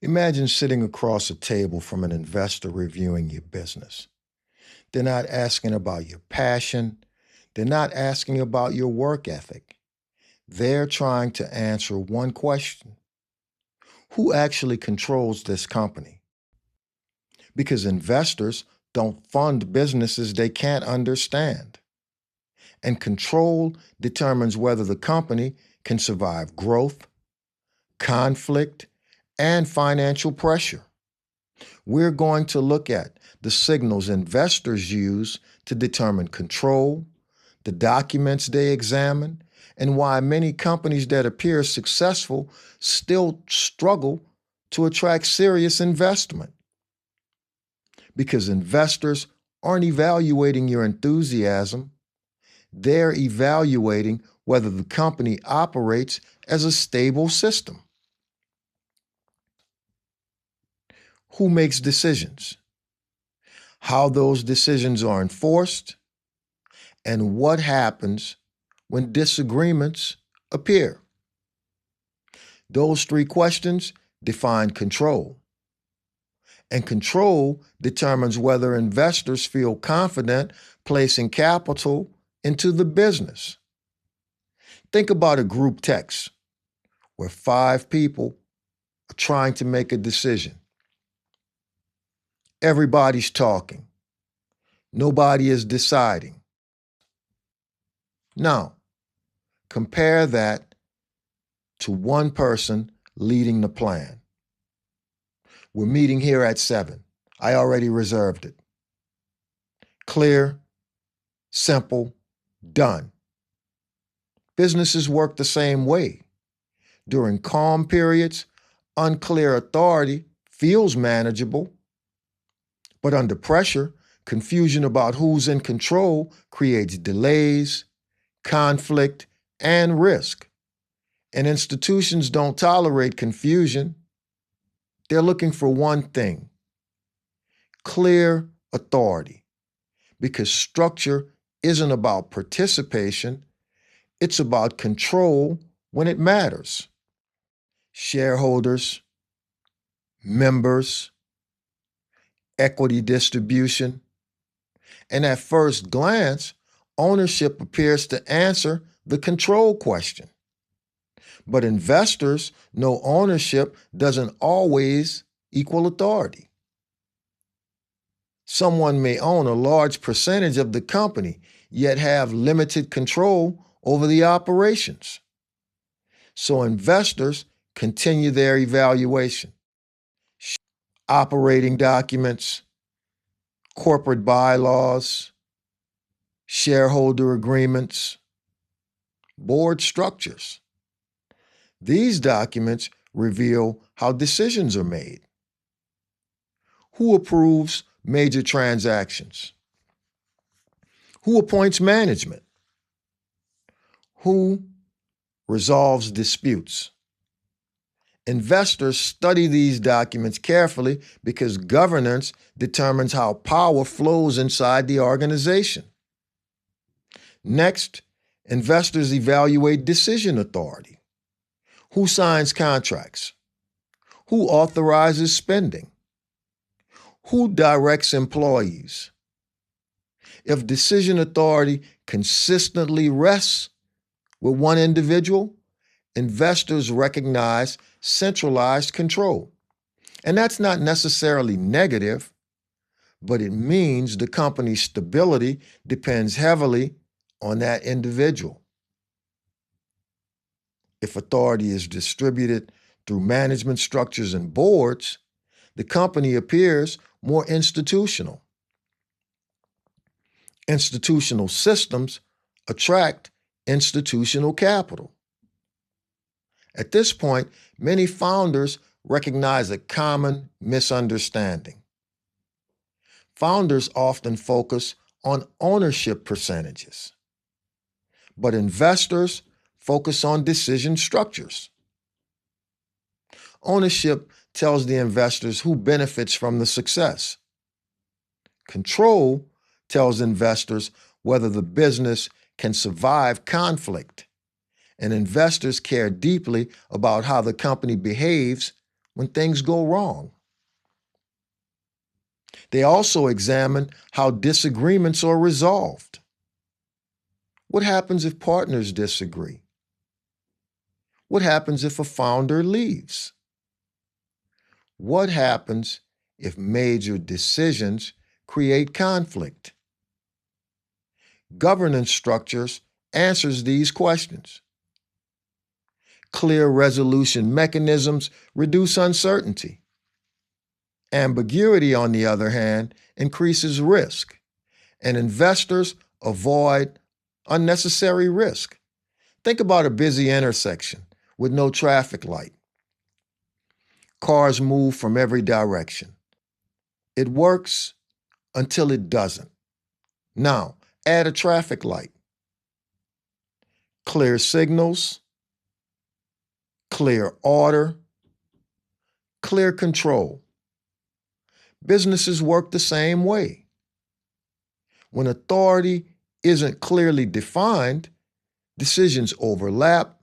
Imagine sitting across a table from an investor reviewing your business. They're not asking about your passion. They're not asking about your work ethic. They're trying to answer one question: who actually controls this company? Because investors don't fund businesses they can't understand. And control determines whether the company can survive growth, conflict, and financial pressure. We're going to look at the signals investors use to determine control, the documents they examine, and why many companies that appear successful still struggle to attract serious investment. Because investors aren't evaluating your enthusiasm, they're evaluating whether the company operates as a stable system. Who makes decisions? How those decisions are enforced? And what happens when disagreements appear? Those three questions define control. And control determines whether investors feel confident placing capital into the business. Think about a group text where 5 people are trying to make a decision. Everybody's talking. Nobody is deciding. Now, compare that to one person leading the plan. We're meeting here at 7. I already reserved it. Clear, simple, done. Businesses work the same way. During calm periods, unclear authority feels manageable. But under pressure, confusion about who's in control creates delays, conflict, and risk. And institutions don't tolerate confusion. They're looking for one thing: clear authority. Because structure isn't about participation, it's about control when it matters. Shareholders, members, equity distribution. And at first glance, ownership appears to answer the control question. But investors know ownership doesn't always equal authority. Someone may own a large percentage of the company, yet have limited control over the operations. So investors continue their evaluation. Operating documents, corporate bylaws, shareholder agreements, board structures. These documents reveal how decisions are made. Who approves major transactions? Who appoints management? Who resolves disputes? Investors study these documents carefully because governance determines how power flows inside the organization. Next, investors evaluate decision authority. Who signs contracts? Who authorizes spending? Who directs employees? If decision authority consistently rests with one individual, investors recognize centralized control. And that's not necessarily negative, but it means the company's stability depends heavily on that individual. If authority is distributed through management structures and boards, the company appears more institutional. Institutional systems attract institutional capital. At this point, many founders recognize a common misunderstanding. Founders often focus on ownership percentages, but investors focus on decision structures. Ownership tells the investors who benefits from the success. Control tells investors whether the business can survive conflict. And investors care deeply about how the company behaves when things go wrong. They also examine how disagreements are resolved. What happens if partners disagree? What happens if a founder leaves? What happens if major decisions create conflict? Governance structures answers these questions. Clear resolution mechanisms reduce uncertainty. Ambiguity, on the other hand, increases risk, and investors avoid unnecessary risk. Think about a busy intersection with no traffic light. Cars move from every direction. It works until it doesn't. Now, add a traffic light. Clear signals, clear order, clear control. Businesses work the same way. When authority isn't clearly defined, decisions overlap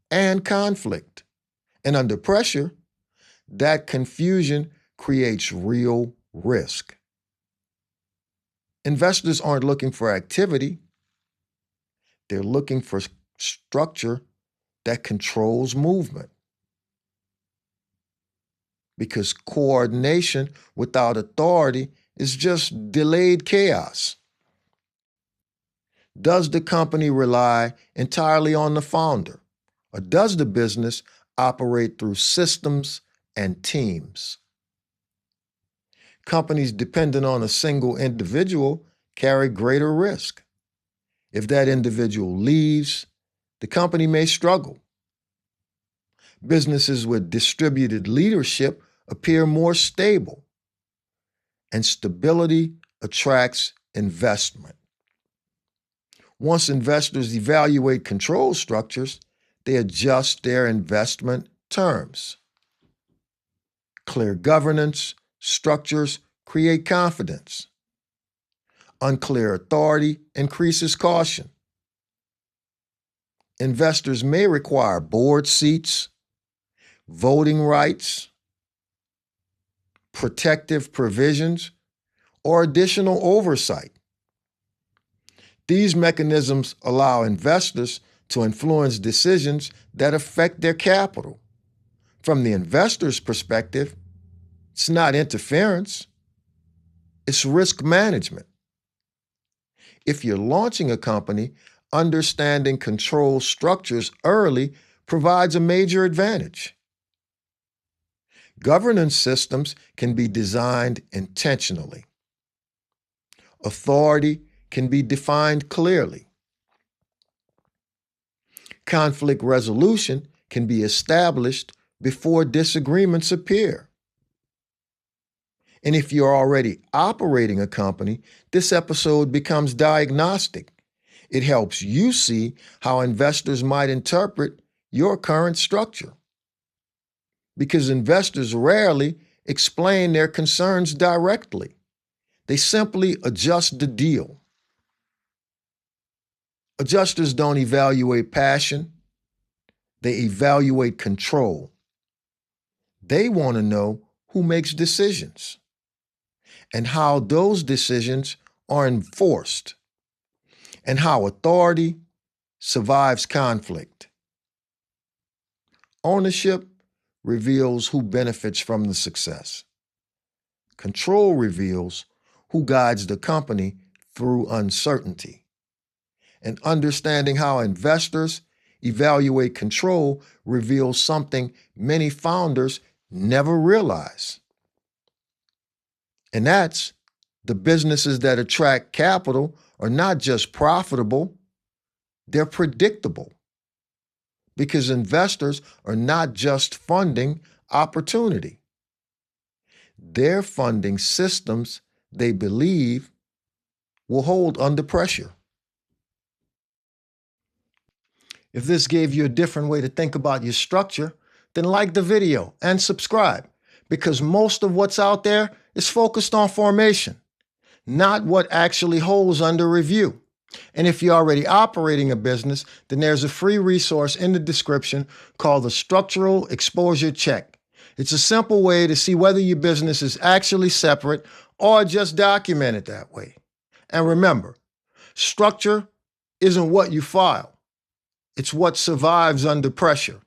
and conflict. And under pressure, that confusion creates real risk. Investors aren't looking for activity. They're looking for structure that controls movement. Because coordination without authority is just delayed chaos. Does the company rely entirely on the founder, or does the business operate through systems and teams? Companies dependent on a single individual carry greater risk. If that individual leaves, the company may struggle. Businesses with distributed leadership appear more stable, and stability attracts investment. Once investors evaluate control structures, they adjust their investment terms. Clear governance structures create confidence. Unclear authority increases caution. Investors may require board seats, voting rights, protective provisions, or additional oversight. These mechanisms allow investors to influence decisions that affect their capital. From the investor's perspective, it's not interference, it's risk management. If you're launching a company, understanding control structures early provides a major advantage. Governance systems can be designed intentionally. Authority can be defined clearly. Conflict resolution can be established before disagreements appear. And if you're already operating a company, this episode becomes diagnostic. It helps you see how investors might interpret your current structure. Because investors rarely explain their concerns directly. They simply adjust the deal. Adjusters don't evaluate passion, they evaluate control. They want to know who makes decisions and how those decisions are enforced and how authority survives conflict. Ownership reveals who benefits from the success. Control reveals who guides the company through uncertainty. And understanding how investors evaluate control reveals something many founders never realize. And that's the businesses that attract capital are not just profitable, they're predictable. Because investors are not just funding opportunity. They're funding systems they believe will hold under pressure. If this gave you a different way to think about your structure, then like the video and subscribe, because most of what's out there is focused on formation, not what actually holds under review. And if you're already operating a business, then there's a free resource in the description called the Structural Exposure Check. It's a simple way to see whether your business is actually separate or just documented that way. And remember, structure isn't what you file, it's what survives under pressure.